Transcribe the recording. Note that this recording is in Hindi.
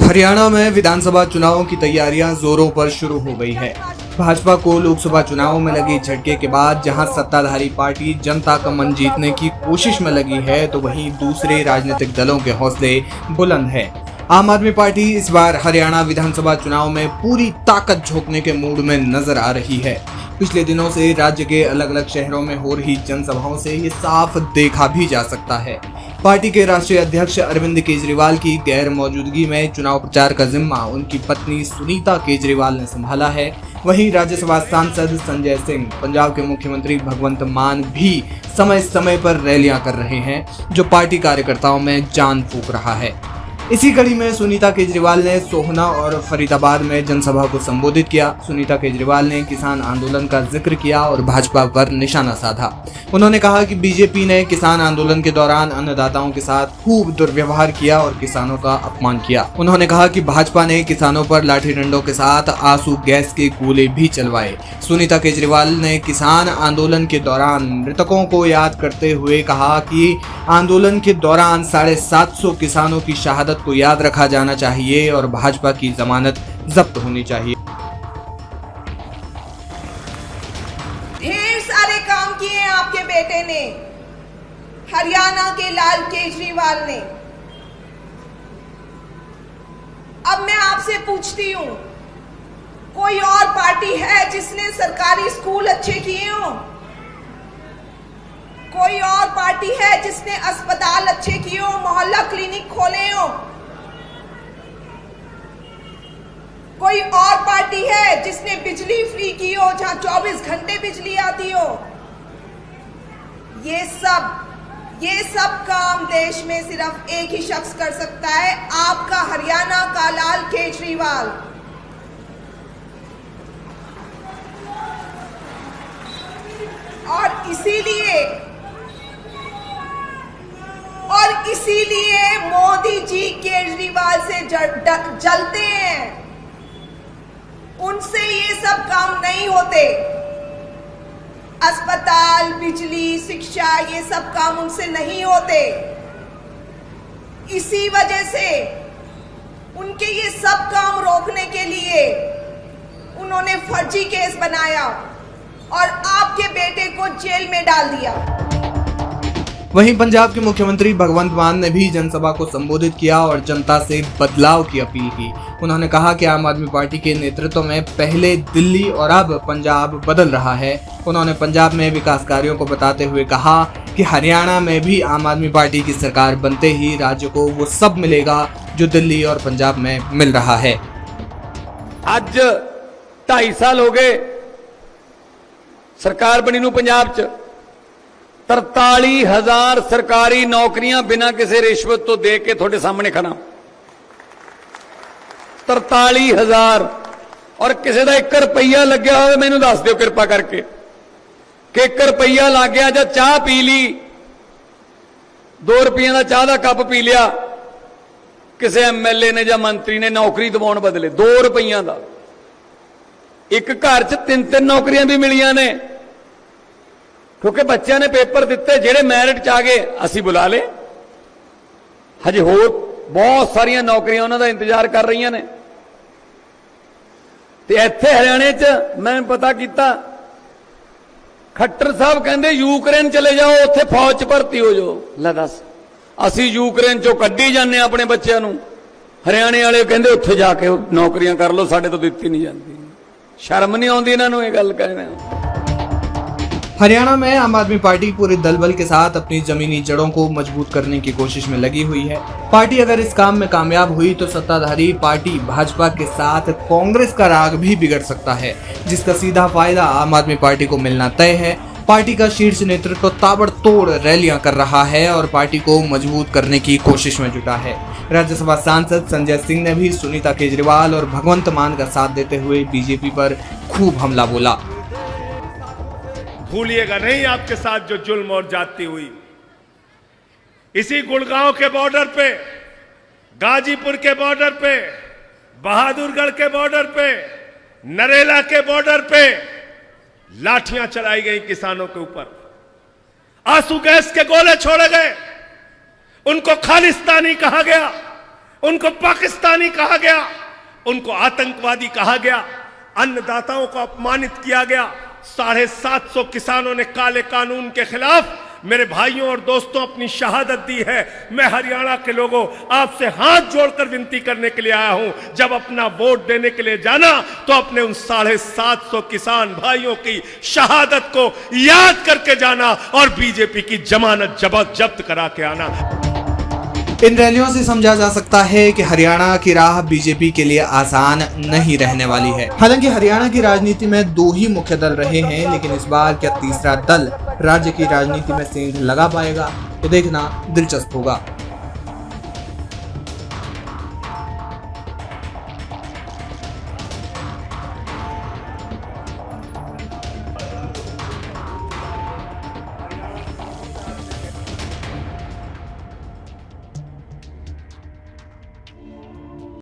हरियाणा में विधानसभा चुनावों की तैयारियां जोरों पर शुरू हो गई है। भाजपा को लोकसभा चुनावों में लगी झटके के बाद जहां सत्ताधारी पार्टी जनता का मन जीतने की कोशिश में लगी है, तो वहीं दूसरे राजनीतिक दलों के हौसले बुलंद है। आम आदमी पार्टी इस बार हरियाणा विधानसभा चुनाव में पूरी ताकत झोंकने के मूड में नजर आ रही है। पिछले दिनों से राज्य के अलग अलग शहरों में हो रही जनसभाओं से ये साफ देखा भी जा सकता है। पार्टी के राष्ट्रीय अध्यक्ष अरविंद केजरीवाल की गैर मौजूदगी में चुनाव प्रचार का जिम्मा उनकी पत्नी सुनीता केजरीवाल ने संभाला है। वहीं राज्यसभा सांसद संजय सिंह, पंजाब के मुख्यमंत्री भगवंत मान भी समय समय पर रैलियां कर रहे हैं, जो पार्टी कार्यकर्ताओं में जान फूंक रहा है। इसी कड़ी में सुनीता केजरीवाल ने सोहना और फरीदाबाद में जनसभा को संबोधित किया। सुनीता केजरीवाल ने किसान आंदोलन का जिक्र किया और भाजपा पर निशाना साधा। उन्होंने कहा कि बीजेपी ने किसान आंदोलन के दौरान अन्नदाताओं के साथ खूब दुर्व्यवहार किया और किसानों का अपमान किया। उन्होंने कहा कि भाजपा ने किसानों पर लाठी डंडों के साथ आंसू गैस के गोले भी चलवाए। सुनीता केजरीवाल ने किसान आंदोलन के दौरान मृतकों को याद करते हुए कहा कि आंदोलन के दौरान 750 किसानों की शहादत को याद रखा जाना चाहिए और भाजपा की जमानत जब्त होनी चाहिए। ढेर सारे काम किए आपके बेटे ने, हरियाणा के लाल केजरीवाल ने। अब मैं आपसे पूछती हूं, कोई और पार्टी है जिसने सरकारी स्कूल अच्छे किए हो? कोई और पार्टी है जिसने अस्पताल अच्छे किए हो, मोहल्ला क्लिनिक खोले हो? कोई और पार्टी है जिसने बिजली फ्री की हो, जहां 24 घंटे बिजली आती हो? ये सब काम देश में सिर्फ एक ही शख्स कर सकता है, आपका हरियाणा का लाल केजरीवाल। और इसीलिए मोदी जी केजरीवाल से जलते हैं। उनसे ये सब काम नहीं होते। अस्पताल, बिजली, शिक्षा, ये सब काम उनसे नहीं होते। इसी वजह से उनके ये सब काम रोकने के लिए उन्होंने फर्जी केस बनाया और आपके बेटे को जेल में डाल दिया। वहीं पंजाब के मुख्यमंत्री भगवंत मान ने भी जनसभा को संबोधित किया और जनता से बदलाव की अपील की। उन्होंने कहा कि आम आदमी पार्टी के नेतृत्व में पहले दिल्ली और अब पंजाब बदल रहा है। उन्होंने पंजाब में विकास कार्यों को बताते हुए कहा कि हरियाणा में भी आम आदमी पार्टी की सरकार बनते ही राज्य को वो सब मिलेगा जो दिल्ली और पंजाब में मिल रहा है। आज 2.5 साल हो गए सरकार बनी नूं पंजाब च 43,000 सरकारी नौकरियां बिना किसी रिश्वत तो दे के थोड़े सामने खड़ा। 43,000 और किसी का 1 रुपया लग्या हो मैनू दस दिओ कृपा करके कि 1 रुपया लग गया ਜਾਂ चाह पी ली, 2 रुपये का चाह का कप पी लिया, किसी MLA ने या मंत्री ने नौकरी दिवाउण बदले 2 रुपया का। एक घर च 3-3 नौकरियां भी मिलियां ने, क्योंकि बच्चों ने पेपर दिते, जेड़े मैरिट च आ गए असी बुला ले। हजे होर बहुत सारिया नौकरियां उन्हों का इंतजार कर रही ने। ते इत्थे हरियाणे च मैं पता किया, खट्टर साहब कहते यूक्रेन चले जाओ, उत्थे फौज च भर्ती हो जाओ। लै दस, असी यूक्रेन चो कड्ढी जाने अपने बच्चों नूं, हरियाणे वाले कहते उत्थे जाके नौकरियां कर लो, साडे तो दित्ती नहीं जाती। शर्म नहीं आउंदी इन्हां नूं ये गल कहने। हरियाणा में आम आदमी पार्टी पूरे दलबल के साथ अपनी जमीनी जड़ों को मजबूत करने की कोशिश में लगी हुई है। पार्टी अगर इस काम में कामयाब हुई तो सत्ताधारी पार्टी भाजपा के साथ कांग्रेस का राग भी बिगड़ सकता है, जिसका सीधा फायदा आम आदमी पार्टी को मिलना तय है। पार्टी का शीर्ष नेतृत्व ताबड़तोड़ रैलियां कर रहा है और पार्टी को मजबूत करने की कोशिश में जुटा है। राज्यसभा सांसद संजय सिंह ने भी सुनीता केजरीवाल और भगवंत मान का साथ देते हुए बीजेपी पर खूब हमला बोला। भूलिएगा नहीं आपके साथ जो जुल्म और जाती हुई। इसी गुड़गांव के बॉर्डर पे, गाजीपुर के बॉर्डर पे, बहादुरगढ़ के बॉर्डर पे, नरेला के बॉर्डर पे लाठियां चलाई गई किसानों के ऊपर, आंसू गैस के गोले छोड़े गए, उनको खालिस्तानी कहा गया, उनको पाकिस्तानी कहा गया, उनको आतंकवादी कहा गया, अन्नदाताओं को अपमानित किया गया। 750 किसानों ने काले कानून के खिलाफ मेरे भाइयों और दोस्तों अपनी शहादत दी है। मैं हरियाणा के लोगों आपसे हाथ जोड़कर विनती करने के लिए आया हूं, जब अपना वोट देने के लिए जाना तो अपने उन 750 किसान भाइयों की शहादत को याद करके जाना और बीजेपी की जमानत जब्त करा के आना। इन रैलियों से समझा जा सकता है कि हरियाणा की राह बीजेपी के लिए आसान नहीं रहने वाली है। हालांकि हरियाणा की राजनीति में 2 ही मुख्य दल रहे हैं, लेकिन इस बार क्या तीसरा दल राज्य की राजनीति में सेंध लगा पाएगा, तो देखना दिलचस्प होगा।